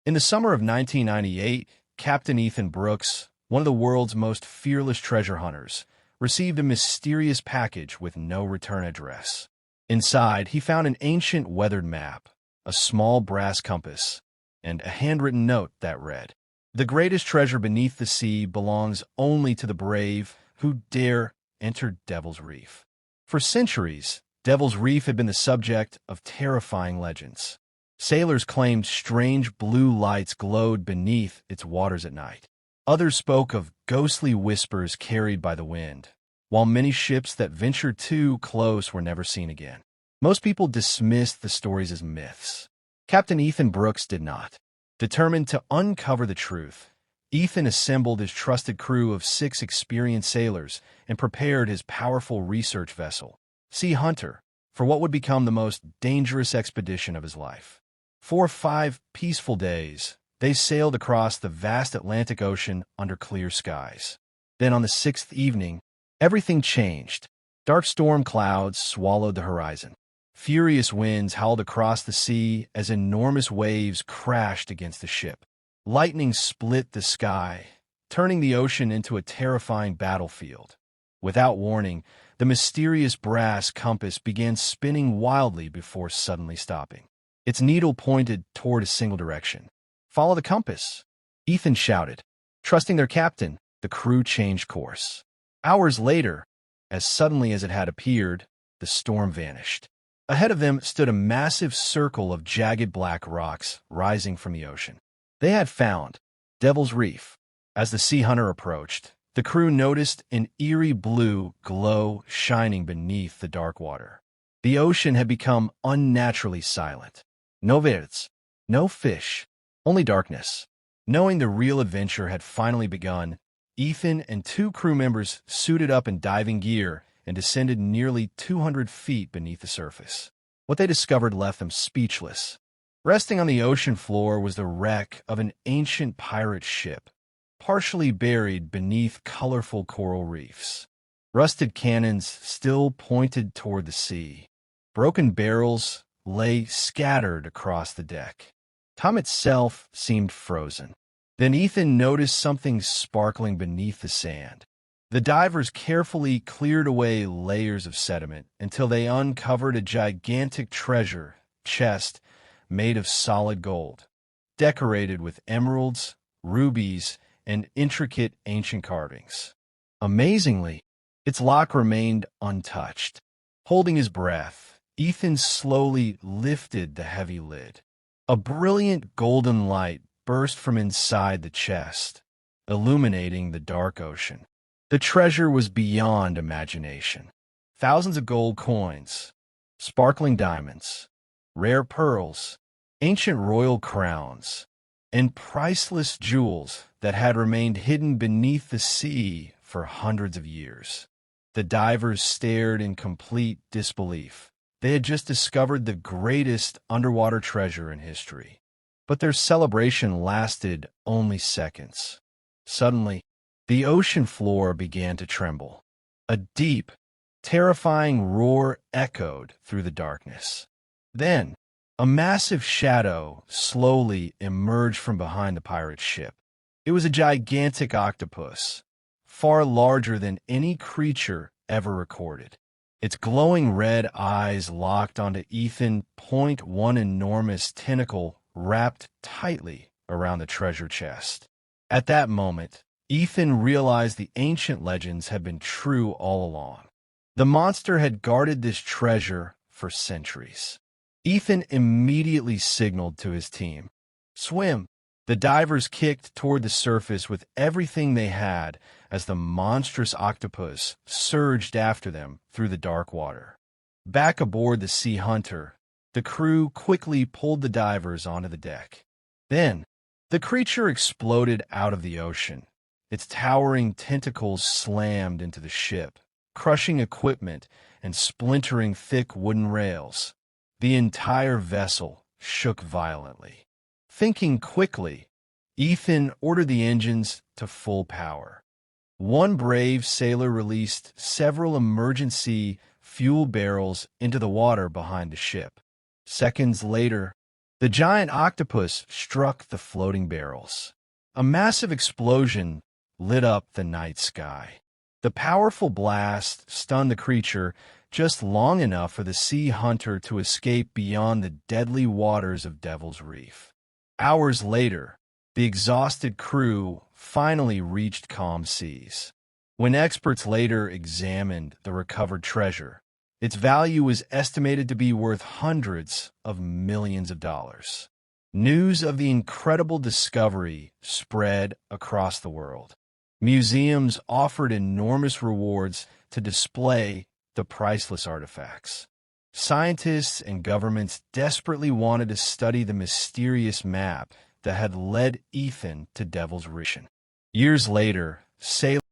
In the summer of 1998, Captain Ethan Brooks, one of the world's most fearless treasure hunters, received a mysterious package with no return address. Inside, he found an ancient weathered map, a small brass compass, and a handwritten note that read, "The greatest treasure beneath the sea belongs only to the brave who dare enter Devil's Reef." For centuries, Devil's Reef had been the subject of terrifying legends. Sailors claimed strange blue lights glowed beneath its waters at night. Others spoke of ghostly whispers carried by the wind, while many ships that ventured too close were never seen again. Most people dismissed the stories as myths. Captain Ethan Brooks did not. Determined to uncover the truth, Ethan assembled his trusted crew of 6 experienced sailors and prepared his powerful research vessel, Sea Hunter, for what would become the most dangerous expedition of his life. For 5 peaceful days, they sailed across the vast Atlantic Ocean under clear skies. Then on the 6th evening, everything changed. Dark storm clouds swallowed the horizon. Furious winds howled across the sea as enormous waves crashed against the ship. Lightning split the sky, turning the ocean into a terrifying battlefield. Without warning, the mysterious brass compass began spinning wildly before suddenly stopping. Its needle pointed toward a single direction. "Follow the compass," Ethan shouted. Trusting their captain, the crew changed course. Hours later, as suddenly as it had appeared, the storm vanished. Ahead of them stood a massive circle of jagged black rocks rising from the ocean. They had found Devil's Reef. As the Sea Hunter approached, the crew noticed an eerie blue glow shining beneath the dark water. The ocean had become unnaturally silent. No birds, no fish, only darkness. Knowing the real adventure had finally begun, Ethan and 2 crew members suited up in diving gear and descended nearly 200 feet beneath the surface. What they discovered left them speechless. Resting on the ocean floor was the wreck of an ancient pirate ship, partially buried beneath colorful coral reefs. Rusted cannons still pointed toward the sea. Broken barrels lay scattered across the deck. Time itself seemed frozen. Then Ethan noticed something sparkling beneath the sand. The divers carefully cleared away layers of sediment until they uncovered a gigantic treasure chest made of solid gold, decorated with emeralds, rubies, and intricate ancient carvings. Amazingly, its lock remained untouched. Holding his breath, Ethan slowly lifted the heavy lid. A brilliant golden light burst from inside the chest, illuminating the dark ocean. The treasure was beyond imagination. Thousands of gold coins, sparkling diamonds, rare pearls, ancient royal crowns, and priceless jewels that had remained hidden beneath the sea for hundreds of years. The divers stared in complete disbelief. They had just discovered the greatest underwater treasure in history. But their celebration lasted only seconds. Suddenly, the ocean floor began to tremble. A deep, terrifying roar echoed through the darkness. Then, a massive shadow slowly emerged from behind the pirate ship. It was a gigantic octopus, far larger than any creature ever recorded. Its glowing red eyes locked onto Ethan, one enormous tentacle wrapped tightly around the treasure chest. At that moment, Ethan realized the ancient legends had been true all along. The monster had guarded this treasure for centuries. Ethan immediately signaled to his team, "Swim." The divers kicked toward the surface with everything they had as the monstrous octopus surged after them through the dark water. Back aboard the Sea Hunter, the crew quickly pulled the divers onto the deck. Then, the creature exploded out of the ocean. Its towering tentacles slammed into the ship, crushing equipment and splintering thick wooden rails. The entire vessel shook violently. Thinking quickly, Ethan ordered the engines to full power. One brave sailor released several emergency fuel barrels into the water behind the ship. Seconds later, The giant octopus struck the floating barrels. A massive explosion lit up the night sky. The powerful blast stunned the creature just long enough for the sea hunter to escape beyond the deadly waters of Devil's Reef. Hours later, the exhausted crew finally reached calm seas. When experts later examined the recovered treasure, its value was estimated to be worth hundreds of millions of dollars. News of the incredible discovery spread across the world. Museums offered enormous rewards to display the priceless artifacts. Scientists and governments desperately wanted to study the mysterious map that had led Ethan to Devil's Reef. Years later, sailors